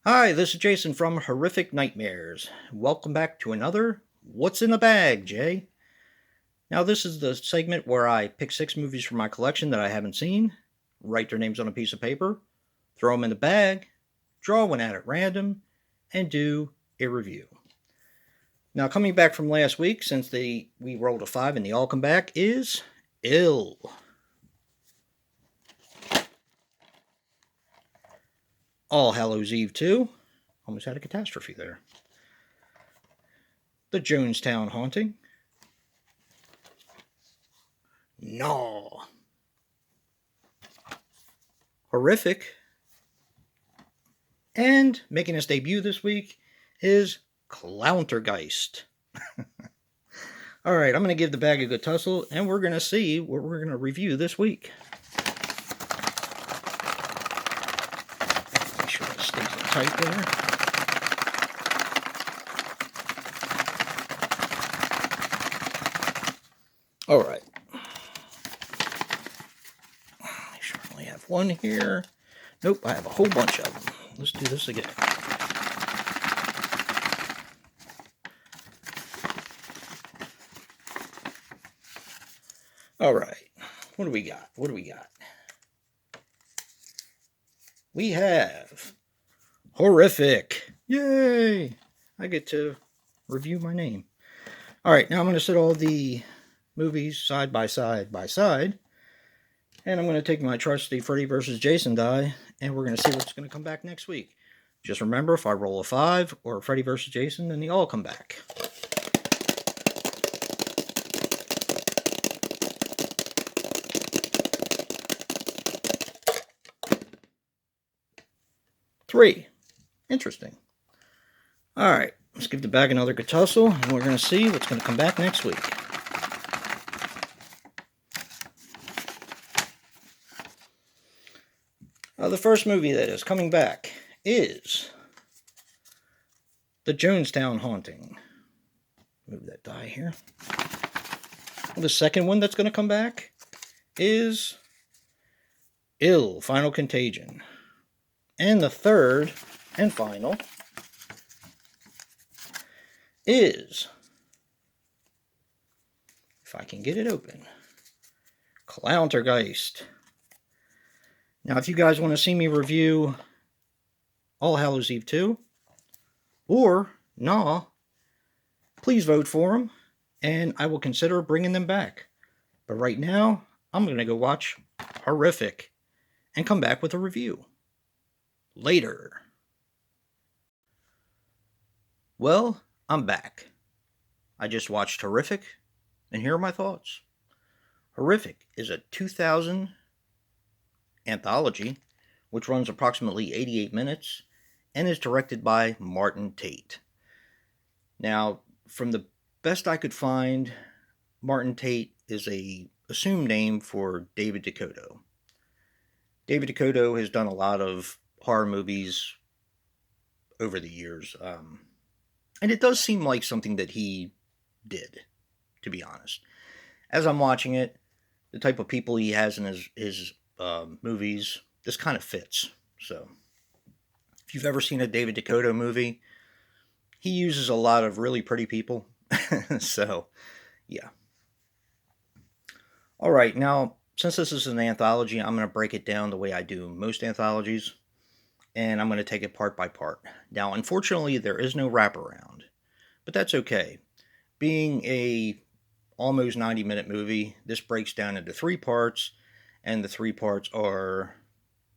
Hi, this is Jason from Horrific Nightmares. Welcome back to another What's in the Bag, Jay? Now, this is the segment where I pick 6 movies from my collection that I haven't seen, write their names on a piece of paper, throw them in the bag, draw one out at random, and do a review. Now, coming back from last week, since we rolled a 5 and they all come back, is Ill. All Hallows Eve 2. Almost had a catastrophe there. The Jonestown Haunting. No. Horrific. And making his debut this week is Clowntergeist. All right, I'm going to give the bag a good tussle, and we're going to see what we're going to review this week. Make sure it stays tight there. All right. Make sure I only have one here. Nope, I have a whole bunch of them. Let's do this again. All right. What do we got? We have Horrific. Yay! I get to review my name. All right, now I'm going to set all the movies side by side, and I'm going to take my trusty Freddy vs. Jason die, and we're going to see what's going to come back next week. Just remember, if I roll a 5 or Freddy vs. Jason, then they all come back. Three. Interesting. All right, let's give the bag another good tussle, and we're going to see what's going to come back next week. The first movie that is coming back is The Jonestown Haunting. Move that die here. The second one that's going to come back is Ill, Final Contagion. And the third and final is, if I can get it open, Clowntergeist. Now, if you guys want to see me review All Hallows Eve 2 or Nah, please vote for them, and I will consider bringing them back. But right now, I'm going to go watch Horrific and come back with a review. Later. Well, I'm back. I just watched Horrific, and here are my thoughts. Horrific is a 2000 anthology, which runs approximately 88 minutes, and is directed by Martin Tate. Now, from the best I could find, Martin Tate is a assumed name for David DeCoteau. David DeCoteau has done a lot of horror movies over the years, and it does seem like something that he did, to be honest. As I'm watching it, the type of people he has in his movies, this kind of fits. So, if you've ever seen a David DeCoteau movie, he uses a lot of really pretty people. So, yeah. All right, now, since this is an anthology, I'm going to break it down the way I do most anthologies, and I'm going to take it part by part. Now, unfortunately, there is no wraparound, but that's okay. Being a almost 90-minute movie, this breaks down into 3 parts, and the 3 parts are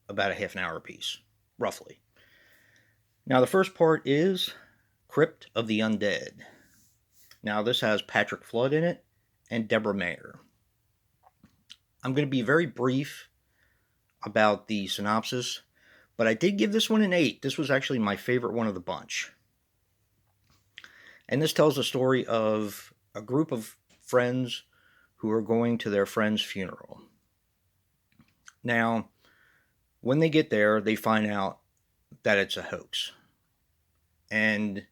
about a half an hour apiece, roughly. Now, the first part is Crypt of the Undead. Now, this has Patrick Flood in it and Deborah Mayer. I'm going to be very brief about the synopsis, but I did give this one an 8. This was actually my favorite one of the bunch. And this tells the story of a group of friends who are going to their friend's funeral. Now, when they get there, they find out that it's a hoax. And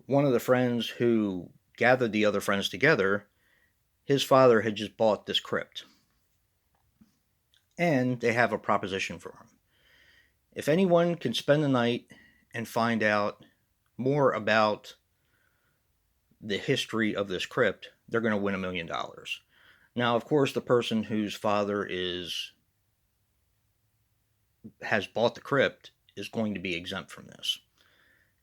one of the friends who gathered the other friends together, his father had just bought this crypt. And they have a proposition for him. If anyone can spend the night and find out more about the history of this crypt, they're going to win $1 million. Now, of course, the person whose father has bought the crypt is going to be exempt from this.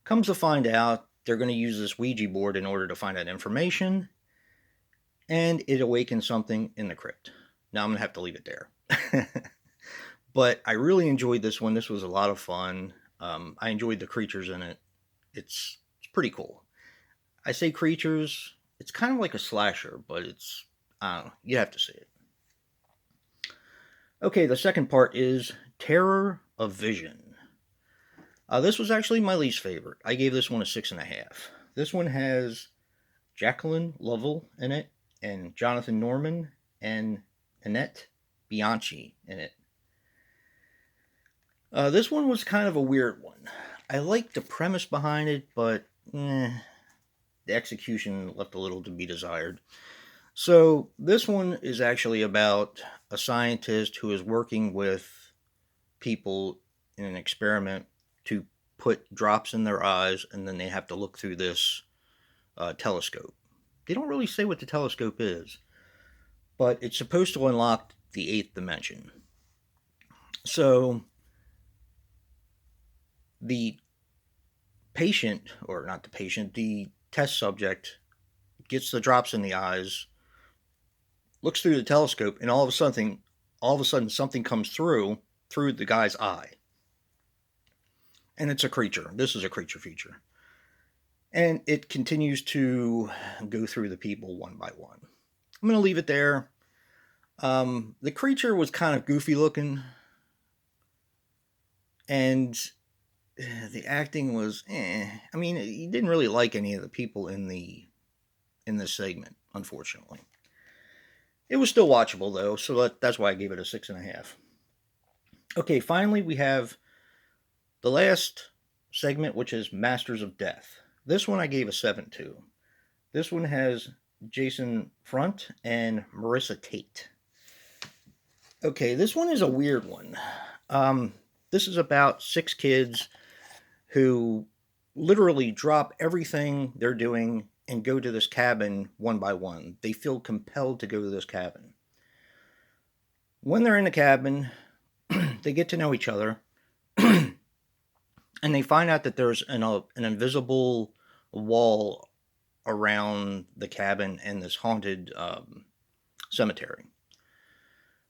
Comes to find out, they're going to use this Ouija board in order to find out information, and it awakens something in the crypt. Now I'm going to have to leave it there. But I really enjoyed this one. This was a lot of fun. I enjoyed the creatures in it. It's pretty cool. I say creatures, it's kind of like a slasher, but it's, I don't know, you have to see it. Okay, the second part is Terror of Vision. This was actually my least favorite. I gave this one a 6.5. This one has Jacqueline Lovell in it, and Jonathan Norman, and Annette Bianchi in it. This one was kind of a weird one. I liked the premise behind it, but the execution left a little to be desired. So this one is actually about a scientist who is working with people in an experiment to put drops in their eyes, and then they have to look through this telescope. They don't really say what the telescope is, but it's supposed to unlock the 8th dimension. So the patient, or not the patient, the test subject gets the drops in the eyes, looks through the telescope, and all of a sudden something comes through the guy's eye. And it's a creature. This is a creature feature. And it continues to go through the people one by one. I'm going to leave it there. The creature was kind of goofy looking. And the acting was, I mean, he didn't really like any of the people in this segment, unfortunately. It was still watchable, though, so that's why I gave it a 6.5. Okay, finally, we have the last segment, which is Masters of Death. This one I gave a 7 to. This one has Jason Front and Marissa Tate. Okay, this one is a weird one. This is about 6 kids who literally drop everything they're doing and go to this cabin one by one. They feel compelled to go to this cabin. When they're in the cabin, they get to know each other, and they find out that there's an invisible wall around the cabin and this haunted cemetery.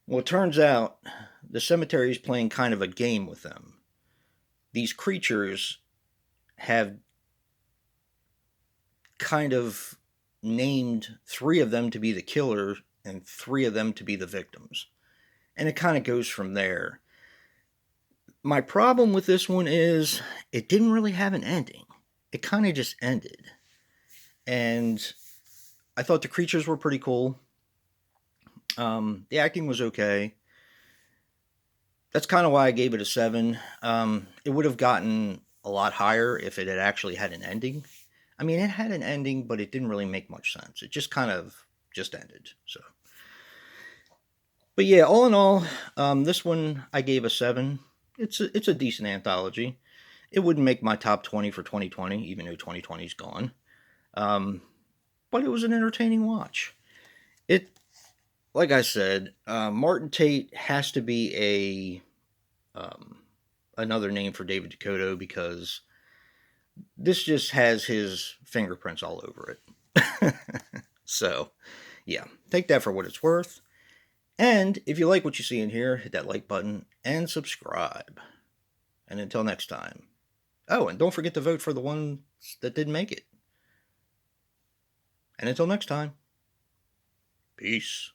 Well, it turns out the cemetery is playing kind of a game with them. These creatures have kind of named 3 of them to be the killer and 3 of them to be the victims. And it kind of goes from there. My problem with this one is it didn't really have an ending. It kind of just ended. And I thought the creatures were pretty cool. The acting was okay. That's kind of why I gave it a 7. It would have gotten a lot higher if it had actually had an ending. I mean, it had an ending, but it didn't really make much sense. It just kind of just ended. So, but yeah, all in all, this one I gave a 7. It's a decent anthology. It wouldn't make my top 20 for 2020, even though 2020's gone. But it was an entertaining watch. Like I said, Martin Tate has to be another name for David DeCoteau, because this just has his fingerprints all over it. So, yeah, take that for what it's worth. And if you like what you see in here, hit that like button and subscribe. And until next time. Oh, and don't forget to vote for the ones that didn't make it. And until next time, peace.